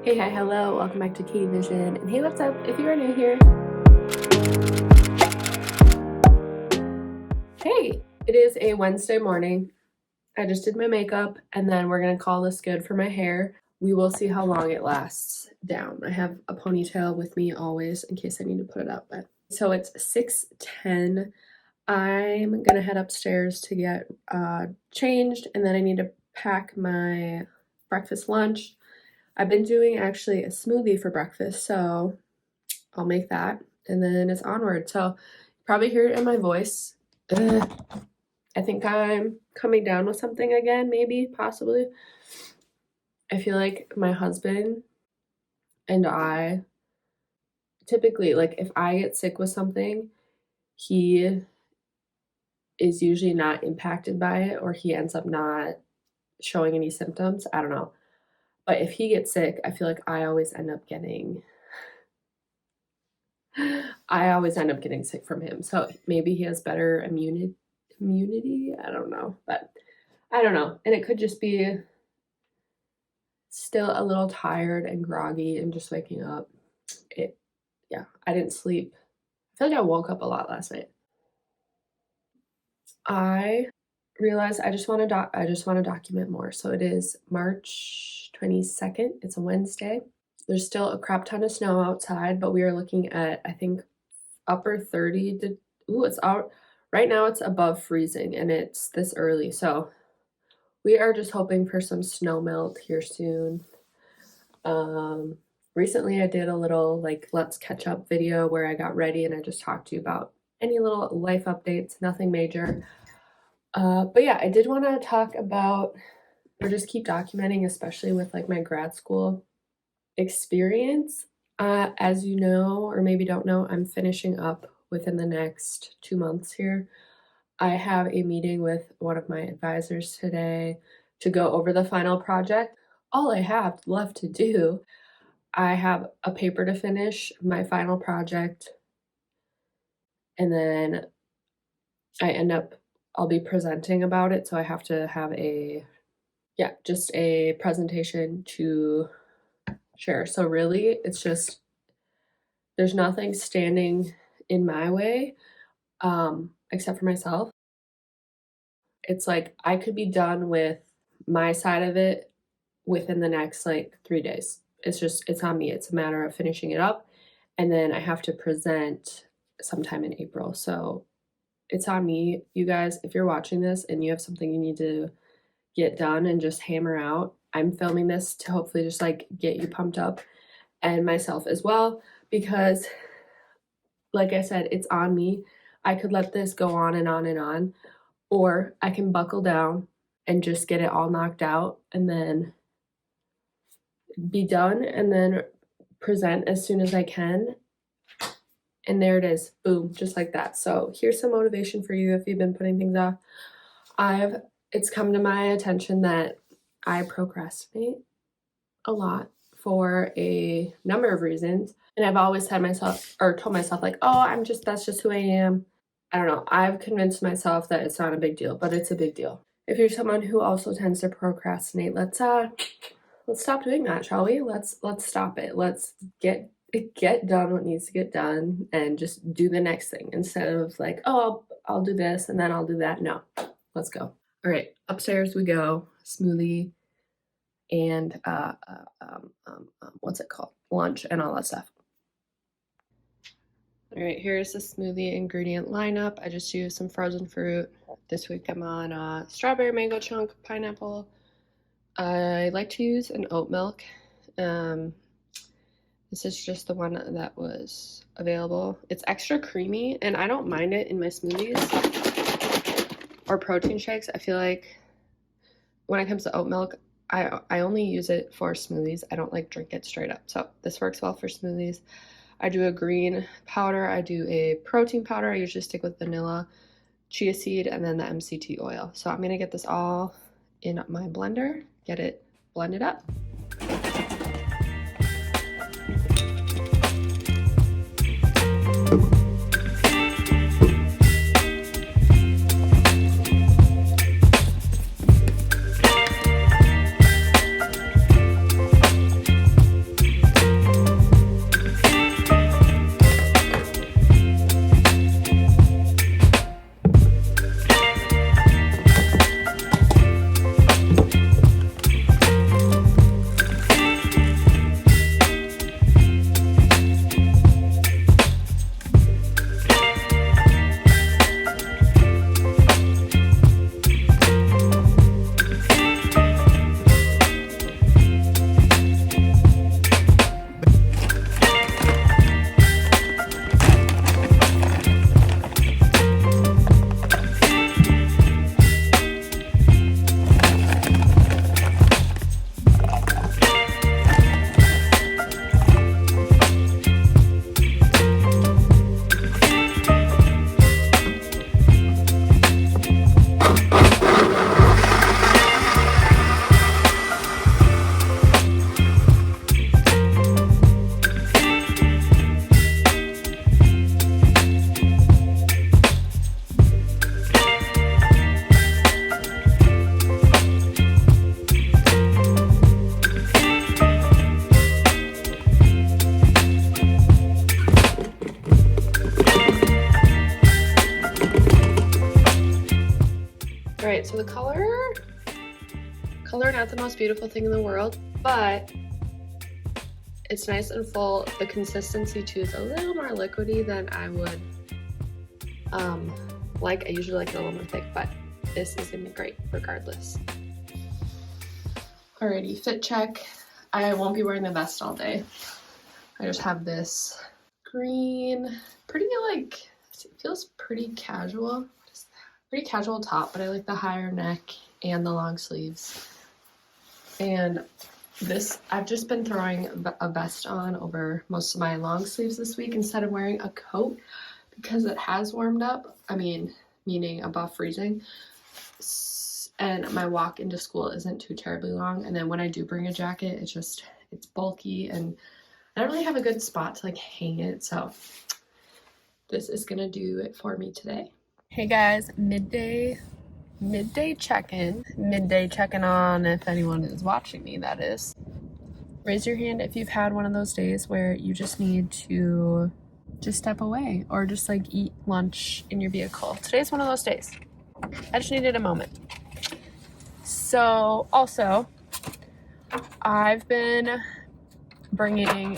Hey, hi, hello, welcome back to Katie Vision, and hey, what's up if you are new here? Hey, it is a Wednesday morning. I just did my makeup, and then we're gonna call this good for my hair. We will see how long it lasts down. I have a ponytail with me always in case I need to put it up. But so it's 6:10. I'm gonna head upstairs to get changed, and then I need to pack my breakfast lunch. I've been doing actually a smoothie for breakfast, so I'll make that, and then it's onward. So you probably hear it in my voice. I think I'm coming down with something again, maybe, possibly. I feel like my husband and I typically, like, if I get sick with something, he is usually not impacted by it, or he ends up not showing any symptoms. I don't know. But if he gets sick, I feel like I always end up getting sick from him. So maybe he has better immunity. I don't know. But I don't know. And it could just be still a little tired and groggy and just waking up. I didn't sleep. I feel like I woke up a lot last night. I realized I just want to document more. So it is March 22nd. It's a Wednesday. There's still a crap ton of snow outside, but we are looking at, I think, upper 30 to, it's out right now. It's above freezing, and it's this early. So we are just hoping for some snow melt here soon. Recently I did a little like let's catch up video where I got ready and I just talked to you about any little life updates, nothing major. But yeah, I did want to talk about, or just keep documenting, especially with like my grad school experience. As you know, or maybe don't know, I'm finishing up within the next 2 months here. I have a meeting with one of my advisors today to go over the final project. All I have left to do, I have a paper to finish, my final project, and then I'll be presenting about it. So I have to have just a presentation to share. So really, it's just, there's nothing standing in my way, except for myself. It's like I could be done with my side of it within the next like 3 days. It's on me. It's a matter of finishing it up, and then I have to present sometime in April. So it's on me. You guys, if you're watching this and you have something you need to get done and just hammer out, I'm filming this to hopefully just like get you pumped up, and myself as well, because like I said, it's on me. I could let this go on and on and on, or I can buckle down and just get it all knocked out and then be done and then present as soon as I can. And there it is. Boom, just like that. So here's some motivation for you if you've been putting things off. It's come to my attention that I procrastinate a lot for a number of reasons. And I've always told myself like, oh, that's just who I am. I don't know. I've convinced myself that it's not a big deal, but it's a big deal. If you're someone who also tends to procrastinate, let's stop doing that, shall we? Let's stop it. Let's get done what needs to get done and just do the next thing instead of like, oh, I'll do this and then I'll do that. No, let's go. All right, upstairs we go. Smoothie and what's it called? Lunch and all that stuff. All right, here's the Smoothie Ingredient lineup. I just used some frozen fruit. This week I'm on strawberry, mango chunk, pineapple. I like to use an oat milk. This is just the one that was available. It's extra creamy, and I don't mind it in my smoothies or protein shakes. I feel like when it comes to oat milk, I only use it for smoothies. I don't like drink it straight up. So this works well for smoothies. I do a green powder. I do a protein powder. I usually stick with vanilla, chia seed, and then the MCT oil. So I'm going to get this all in my blender, get it blended up. not the most beautiful thing in the world, but it's nice and full. The consistency too is a little more liquidy than I would like. I usually like it a little more thick, but this is gonna be great regardless. Alrighty, fit check. I won't be wearing the vest all day. I just have this green, pretty like, it feels pretty casual. Just pretty casual top, but I like the higher neck and the long sleeves. And this, I've just been throwing a vest on over most of my long sleeves this week instead of wearing a coat because it has warmed up. I mean, meaning above freezing. And my walk into school isn't too terribly long. And then when I do bring a jacket, it's bulky and I don't really have a good spot to like hang it. So this is gonna do it for me today. Hey guys, midday check-in. Midday checking on if anyone is watching me, that is. Raise your hand if you've had one of those days where you just need to just step away or just like eat lunch in your vehicle. Today's one of those days. I just needed a moment. So also, I've been doing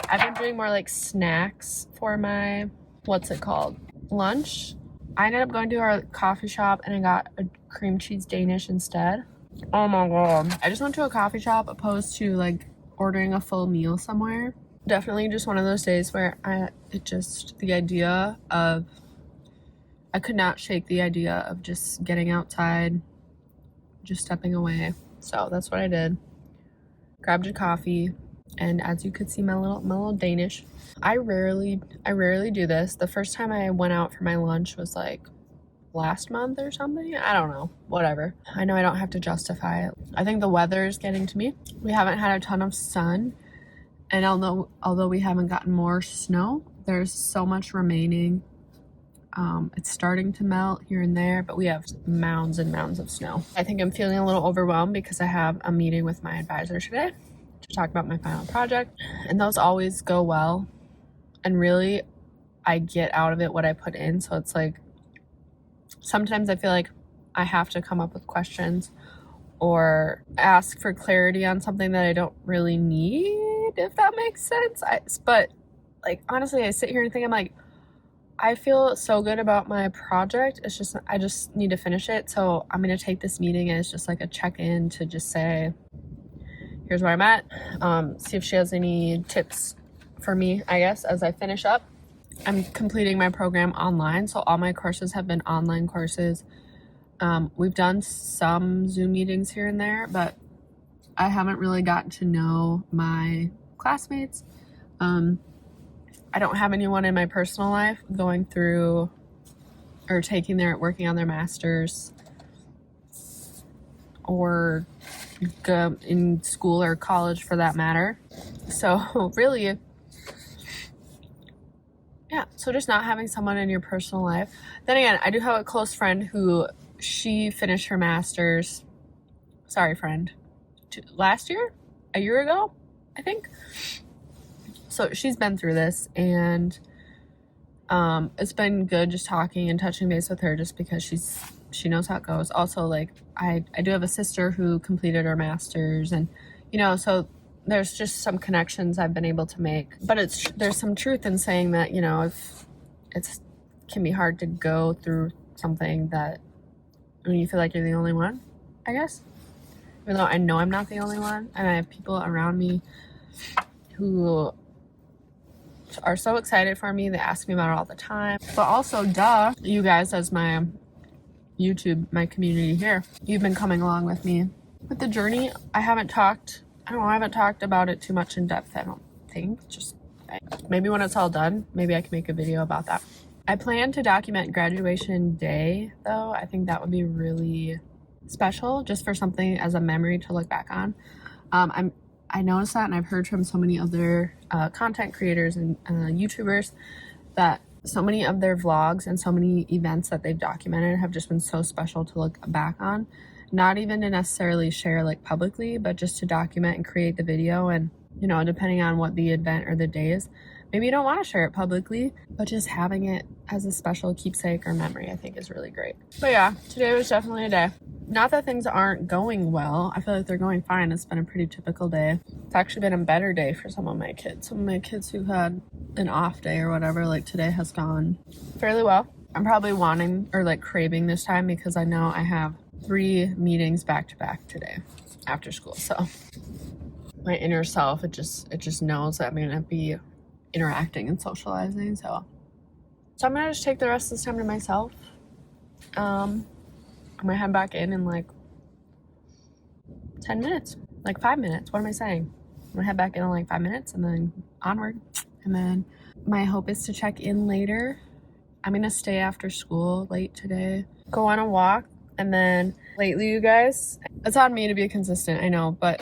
more like snacks for my, what's it called? Lunch. I ended up going to our coffee shop and I got a cream cheese Danish instead. Oh my god. I just went to a coffee shop opposed to like ordering a full meal somewhere. Definitely just one of those days where I could not shake the idea of just getting outside, just stepping away. So that's what I did. Grabbed a coffee, and as you could see, my little Danish. I rarely do this. The first time I went out for my lunch was like last month or something. I don't know. Whatever. I know I don't have to justify it. I think the weather is getting to me. We haven't had a ton of sun, and although we haven't gotten more snow, there's so much remaining. It's starting to melt here and there, but we have mounds and mounds of snow. I think I'm feeling a little overwhelmed because I have a meeting with my advisor today to talk about my final project, and those always go well. And really, I get out of it what I put in. So it's like, sometimes I feel like I have to come up with questions or ask for clarity on something that I don't really need, if that makes sense. But like, honestly, I sit here and think, I'm like, I feel so good about my project. It's just, I just need to finish it. So I'm going to take this meeting as just like a check-in to just say, here's where I'm at. See if she has any tips for me, I guess, as I finish up. I'm completing my program online. So all my courses have been online courses. We've done some Zoom meetings here and there, but I haven't really gotten to know my classmates. I don't have anyone in my personal life going through or working on their master's or in school or college for that matter. So really, yeah, so just not having someone in your personal life. Then again, I do have a close friend who she finished her master's, last year? A year ago, I think. So she's been through this, and it's been good just talking and touching base with her just because she knows how it goes. Also, like, I do have a sister who completed her master's, and, you know, so there's just some connections I've been able to make. But there's some truth in saying that, you know, if it can be hard to go through something that when you feel like you're the only one, I guess. Even though I know I'm not the only one, and I have people around me who are so excited for me. They ask me about it all the time. But also, you guys as my community here, you've been coming along with me with the journey. I haven't talked about it too much in depth, I don't think. Just maybe when it's all done, maybe I can make a video about that. I plan to document graduation day, though. I think that would be really special, just for something as a memory to look back on. I noticed that, and I've heard from so many other content creators and YouTubers that so many of their vlogs and so many events that they've documented have just been so special to look back on. Not even to necessarily share like publicly, but just to document and create the video. And, you know, depending on what the event or the day is, maybe you don't want to share it publicly, but just having it as a special keepsake or memory, I think is really great. But yeah, today was definitely a day. Not that things aren't going well. I feel like they're going fine. It's been a pretty typical day. It's actually been a better day for some of my kids. Some of my kids who had an off day or whatever, like today has gone fairly well. I'm probably wanting or like craving this time because I know I have 3 meetings back to back today after school. So my inner self, it just knows that I'm gonna be interacting and socializing. So I'm gonna just take the rest of this time to myself. I'm gonna head back in like 10 minutes, like 5 minutes. What am I saying? I'm gonna head back in like 5 minutes and then onward. And then my hope is to check in later. I'm gonna stay after school late today, go on a walk, and then lately, you guys, it's on me to be consistent, I know, but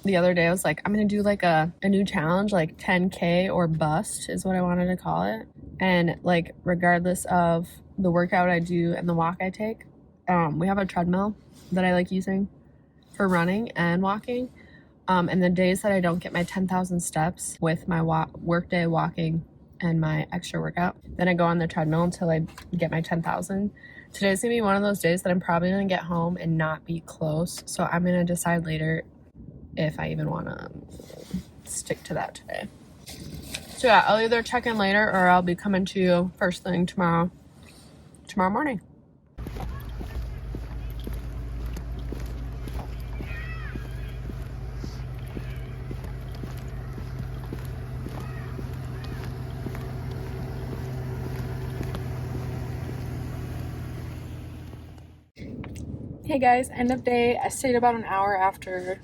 the other day I was like, I'm gonna do like a new challenge, like 10K or bust is what I wanted to call it. And like regardless of the workout I do and the walk I take, we have a treadmill that I like using for running and walking. And the days that I don't get my 10,000 steps with my workday walking and my extra workout, then I go on the treadmill until I get my 10,000. Today's gonna be one of those days that I'm probably gonna get home and not be close. So I'm gonna decide later if I even wanna stick to that today. So yeah, I'll either check in later or I'll be coming to you first thing tomorrow morning. Hey guys, end of day. I stayed about an hour after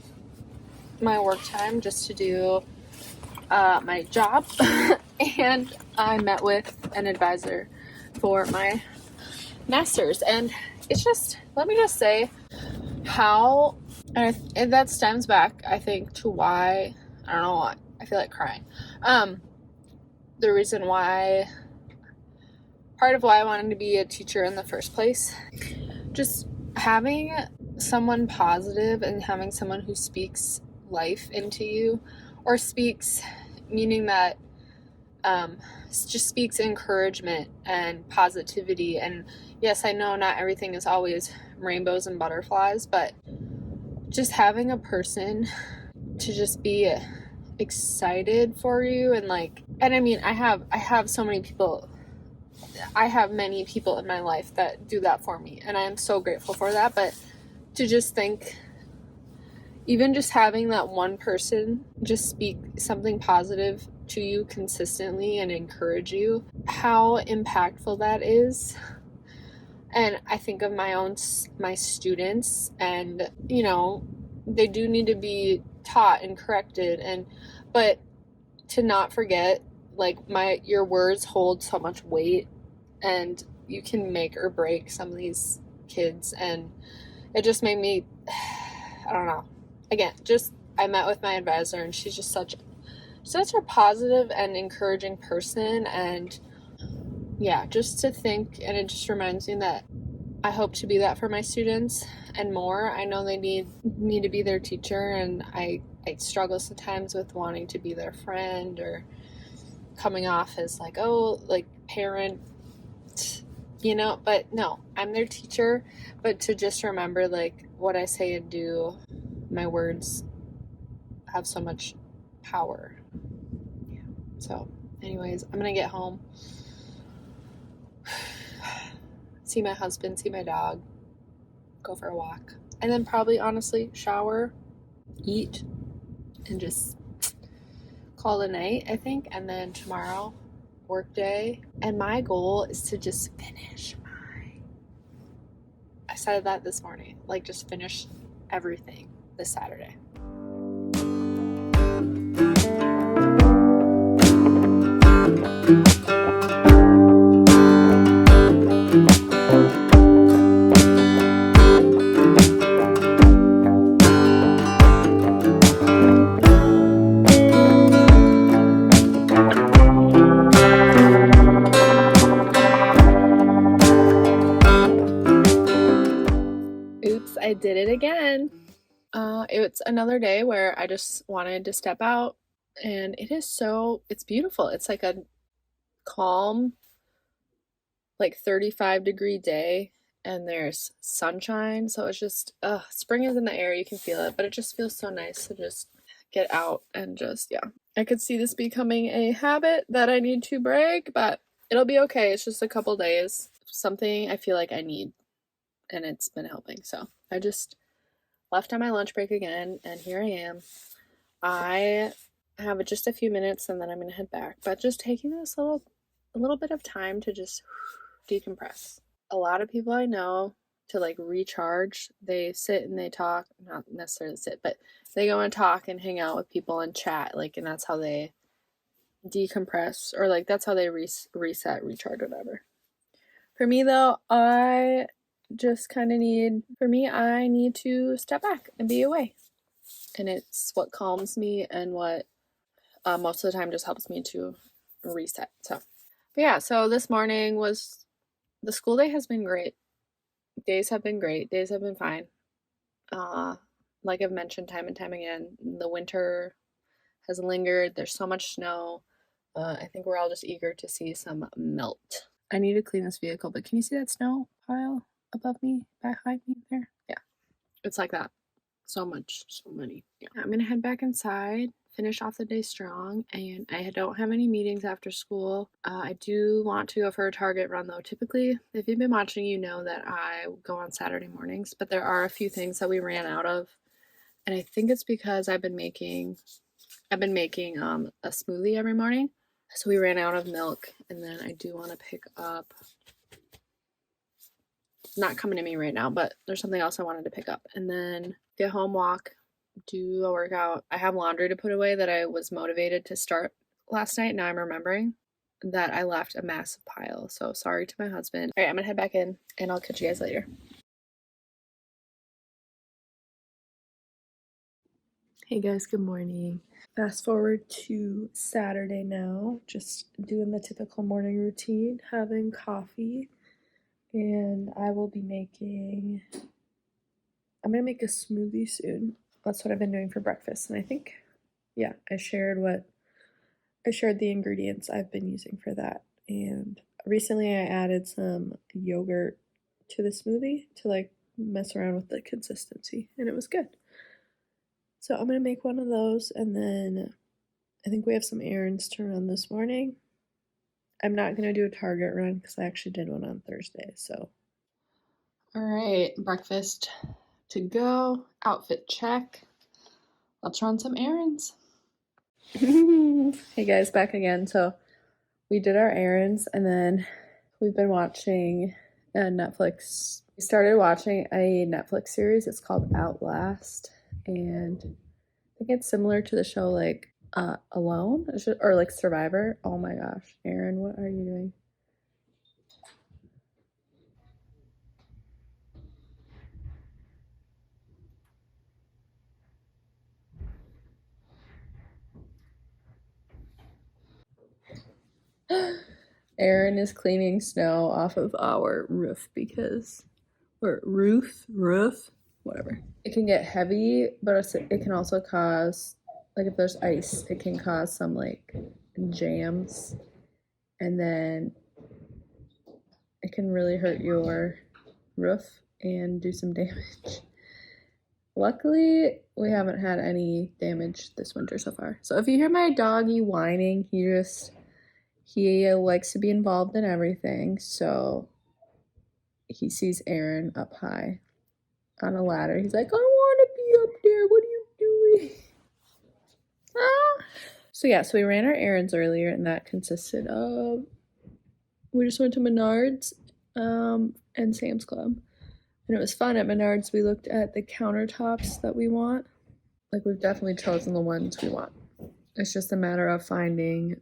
my work time just to do my job and I met with an advisor for my master's, and it's just, let me just say how, and that stems back, I think, to why, I don't know why, I feel like crying. The reason why, part of why I wanted to be a teacher in the first place, just having someone positive and having someone who speaks life into you, or speaks, meaning that just speaks encouragement and positivity. And yes, I know not everything is always rainbows and butterflies, but just having a person to just be excited for you, and like, and I mean, I have so many people, I have many people in my life that do that for me, and I am so grateful for that. But to just think, even just having that one person just speak something positive to you consistently and encourage you, how impactful that is. And I think of my students, and you know, they do need to be taught and corrected, but to not forget, like, your words hold so much weight, and you can make or break some of these kids. And it just made me, I don't know, again, just, I met with my advisor, and she's just such a positive and encouraging person. And yeah, just to think, and it just reminds me that I hope to be that for my students and more. I know they need me to be their teacher, and I struggle sometimes with wanting to be their friend or coming off as like, oh, like parent, you know, but no, I'm their teacher. But to just remember, like, what I say and do, my words have so much power. Yeah. So anyways, I'm gonna get home, see my husband, see my dog, go for a walk, and then probably, honestly, shower, eat, and just call it a night, I think. And then tomorrow, work day, and my goal is to just finish I said that this morning, like, just finish everything this Saturday. Oops, I did it again. It's another day where I just wanted to step out, and it's beautiful. It's like a calm, like 35-degree day, and there's sunshine. So it's just, spring is in the air. You can feel it, but it just feels so nice to just get out and just, yeah. I could see this becoming a habit that I need to break, but it'll be okay. It's just a couple days. Something I feel like I need, and it's been helping. So I just left on my lunch break again, and here I am. I have just a few minutes, and then I'm gonna head back. But just taking this a little bit of time to just decompress. A lot of people I know, to like recharge, they sit and they talk, not necessarily sit, but they go and talk and hang out with people and chat, like, and that's how they decompress, or like that's how they reset, recharge, whatever. For me though, I need to step back and be away, and it's what calms me and what most of the time just helps me to reset. So but yeah, so this morning was, the school day has been great. Days have been great. Days have been fine. Like I've mentioned time and time again, the winter has lingered. There's so much snow. I think we're all just eager to see some melt. I need to clean this vehicle, but can you see that snow pile above me, behind me there? Yeah, it's like that. So much, so many. Yeah. I'm gonna head back inside, finish off the day strong, and I don't have any meetings after school. I do want to go for a Target run though. Typically, if you've been watching, you know that I go on Saturday mornings, but there are a few things that we ran out of, and I think it's because I've been making a smoothie every morning. So we ran out of milk, and then I do want to pick up, not coming to me right now, but there's something else I wanted to pick up, and then get home, walk, do a workout. I have laundry to put away that I was motivated to start last night. Now I'm remembering that I left a massive pile. So sorry to my husband. All right, I'm gonna head back in, and I'll catch you guys later. Hey guys, good morning. Fast forward to Saturday now, just doing the typical morning routine, having coffee, and I'm gonna make a smoothie soon. That's what I've been doing for breakfast, and I think, yeah, I shared the ingredients I've been using for that. And recently I added some yogurt to the smoothie to like mess around with the consistency, and it was good. So I'm gonna make one of those, and then I think we have some errands to run this morning. I'm not gonna do a Target run because I actually did one on Thursday. So, all right, breakfast to go, outfit check. Let's run some errands. Hey guys, back again. So we did our errands, and then we've been watching Netflix. We started watching a Netflix series. It's called Outlast, and I think it's similar to the show like Alone, or like Survivor. Oh my gosh, Aaron, what are you doing? Aaron is cleaning snow off of our roof because, or roof, whatever. It can get heavy, but it can also cause, like if there's ice, it can cause some like jams, and then it can really hurt your roof and do some damage. Luckily, we haven't had any damage this winter so far. So if you hear my doggy whining, he likes to be involved in everything. So he sees Aaron up high on a ladder. He's like, I want to be up there. What are you doing? Ah. So yeah, so we ran our errands earlier, and that consisted of, we just went to Menards and Sam's Club. And it was fun. At Menards, we looked at the countertops that we want. Like, we've definitely chosen the ones we want. It's just a matter of finding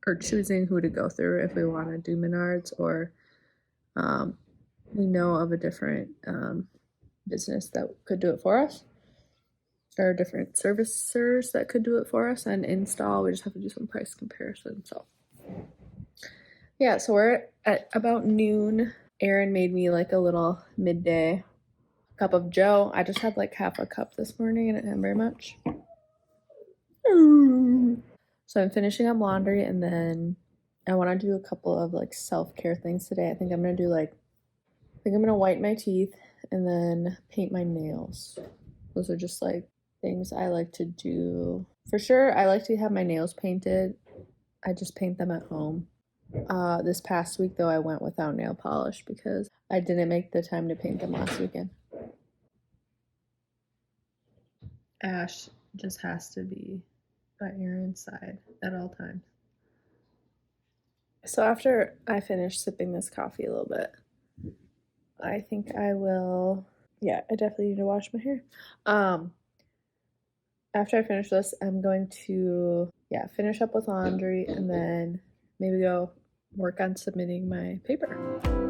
or choosing who to go through if we want to do Menards, or we know of a different business that could do it for us, or different servicers that could do it for us and install. We just have to do some price comparison. So yeah, so we're at about noon. Aaron made me like a little midday cup of joe. I just had like half a cup this morning, and it didn't have very much. So I'm finishing up laundry, and then I want to do a couple of like self-care things today. I think I'm gonna whiten my teeth and then paint my nails. Those are just like things I like to do. For sure, I like to have my nails painted. I just paint them at home. This past week though, I went without nail polish because I didn't make the time to paint them last weekend. Ash just has to be by Aaron's side at all times. So after I finish sipping this coffee a little bit, I think I will. Yeah, I definitely need to wash my hair. After I finish this, I'm going to finish up with laundry and then maybe go work on submitting my paper.